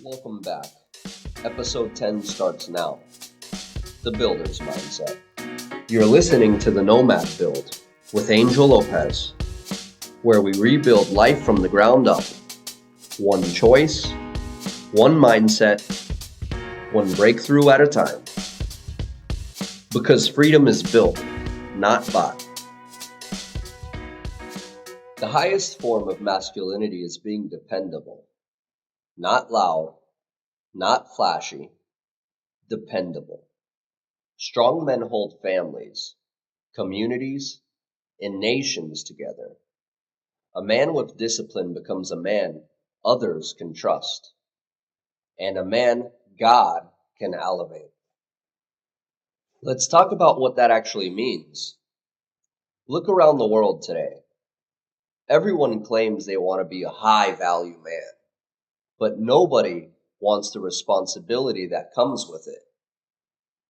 Welcome back. Episode 10 starts now. The Builder's Mindset. You're listening to the Nomad Build with Angel Lopez, where we rebuild life from the ground up. One choice, one mindset, one breakthrough at a time. Because freedom is built, not bought. The highest form of masculinity is being dependable. Not loud, not flashy, dependable. Strong men hold families, communities, and nations together. A man with discipline becomes a man others can trust, and a man God can elevate. Let's talk about what that actually means. Look around the world today. Everyone claims they want to be a high-value man, but nobody wants the responsibility that comes with it.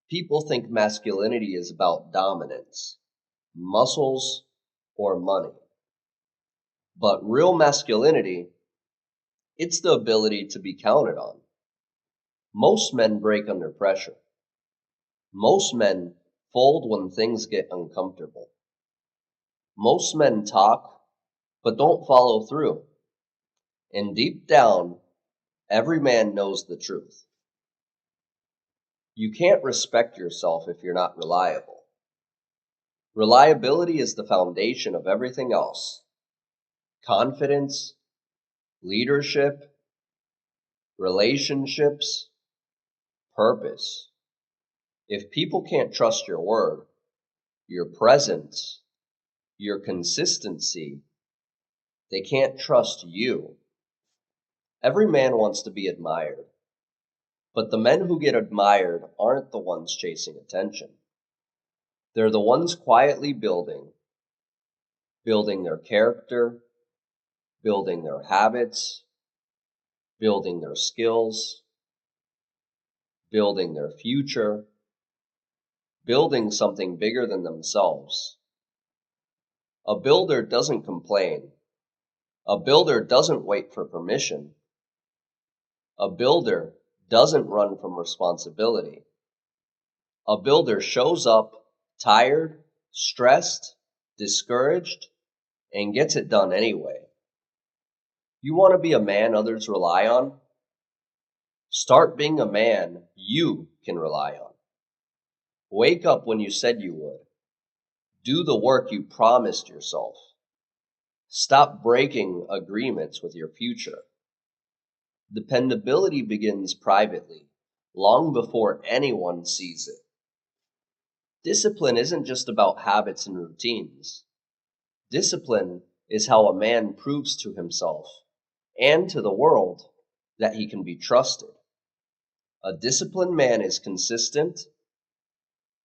People think masculinity is about dominance, muscles, or money. But real masculinity, it's the ability to be counted on. Most men break under pressure. Most men fold when things get uncomfortable. Most men talk, but don't follow through. And deep down, every man knows the truth. You can't respect yourself if you're not reliable. Reliability is the foundation of everything else. Confidence, leadership, relationships, purpose. If people can't trust your word, your presence, your consistency, they can't trust you. Every man wants to be admired, but the men who get admired aren't the ones chasing attention. They're the ones quietly building their character, building their habits, building their skills, building their future, building something bigger than themselves. A builder doesn't complain. A builder doesn't wait for permission. A builder doesn't run from responsibility. A builder shows up tired, stressed, discouraged, and gets it done anyway. You want to be a man others rely on? Start being a man you can rely on. Wake up when you said you would. Do the work you promised yourself. Stop breaking agreements with your future. Dependability begins privately, long before anyone sees it. Discipline isn't just about habits and routines. Discipline is how a man proves to himself and to the world that he can be trusted. A disciplined man is consistent.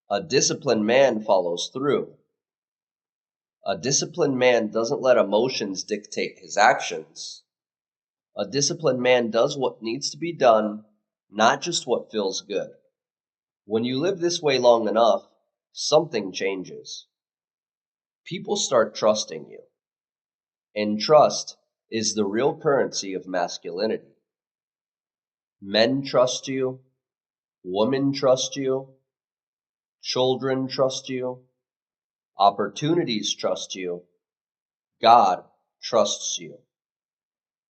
A disciplined man follows through. A disciplined man doesn't let emotions dictate his actions. A disciplined man does what needs to be done, not just what feels good. When you live this way long enough, something changes. People start trusting you. And trust is the real currency of masculinity. Men trust you. Women trust you. Children trust you. Opportunities trust you. God trusts you.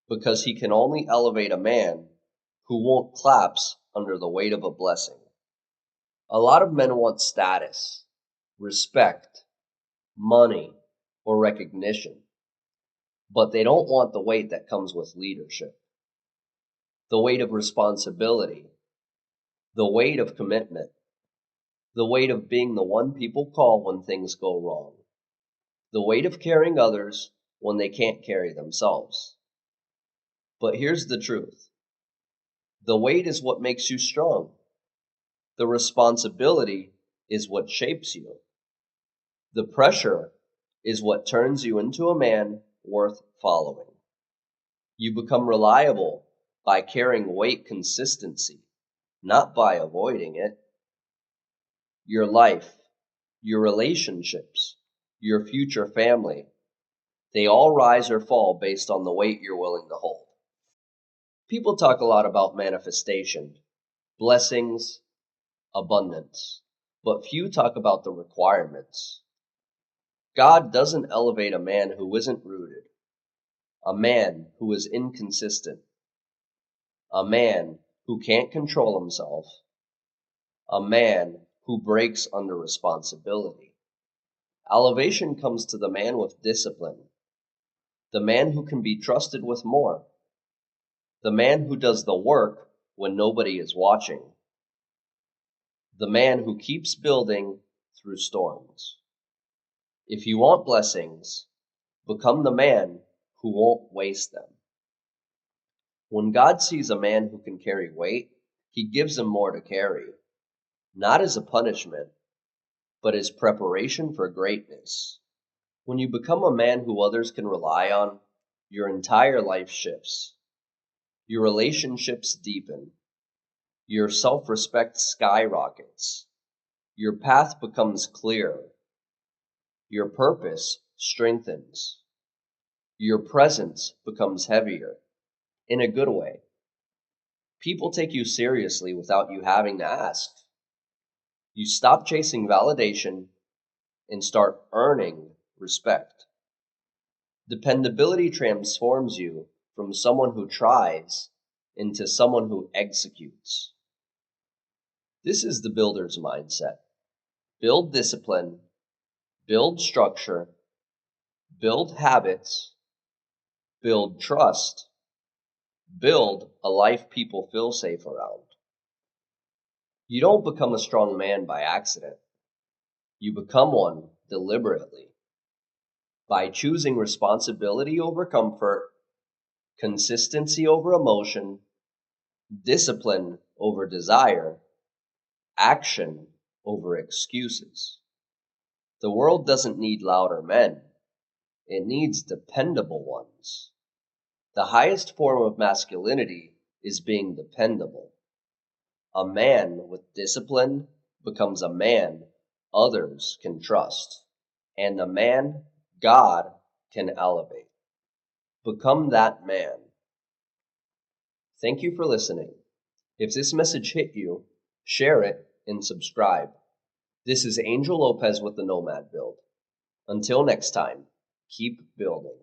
Because he can only elevate a man who won't collapse under the weight of a blessing. A lot of men want status, respect, money, or recognition, but they don't want the weight that comes with leadership, the weight of responsibility, the weight of commitment, the weight of being the one people call when things go wrong, the weight of carrying others when they can't carry themselves. But here's the truth. The weight is what makes you strong. The responsibility is what shapes you. The pressure is what turns you into a man worth following. You become reliable by carrying weight consistency, not by avoiding it. Your life, your relationships, your future family, they all rise or fall based on the weight you're willing to hold. People talk a lot about manifestation, blessings, abundance, but few talk about the requirements. God doesn't elevate a man who isn't rooted, a man who is inconsistent, a man who can't control himself, a man who breaks under responsibility. Elevation comes to the man with discipline, the man who can be trusted with more, the man who does the work when nobody is watching, the man who keeps building through storms. If you want blessings, become the man who won't waste them. When God sees a man who can carry weight, he gives him more to carry, not as a punishment, but as preparation for greatness. When you become a man who others can rely on, your entire life shifts. Your relationships deepen. Your self-respect skyrockets. Your path becomes clearer. Your purpose strengthens. Your presence becomes heavier, in a good way. People take you seriously without you having to ask. You stop chasing validation and start earning respect. Dependability transforms you from someone who tries into someone who executes. This is the builder's mindset. Build discipline, build structure, build habits, build trust, build a life people feel safe around. You don't become a strong man by accident. You become one deliberately. By choosing responsibility over comfort, consistency over emotion, discipline over desire, action over excuses. The world doesn't need louder men. It needs dependable ones. The highest form of masculinity is being dependable. A man with discipline becomes a man others can trust, and a man God can elevate. Become that man. Thank you for listening. If this message hit you, share it and subscribe. This is Angel Lopez with the Nomad Build. Until next time, keep building.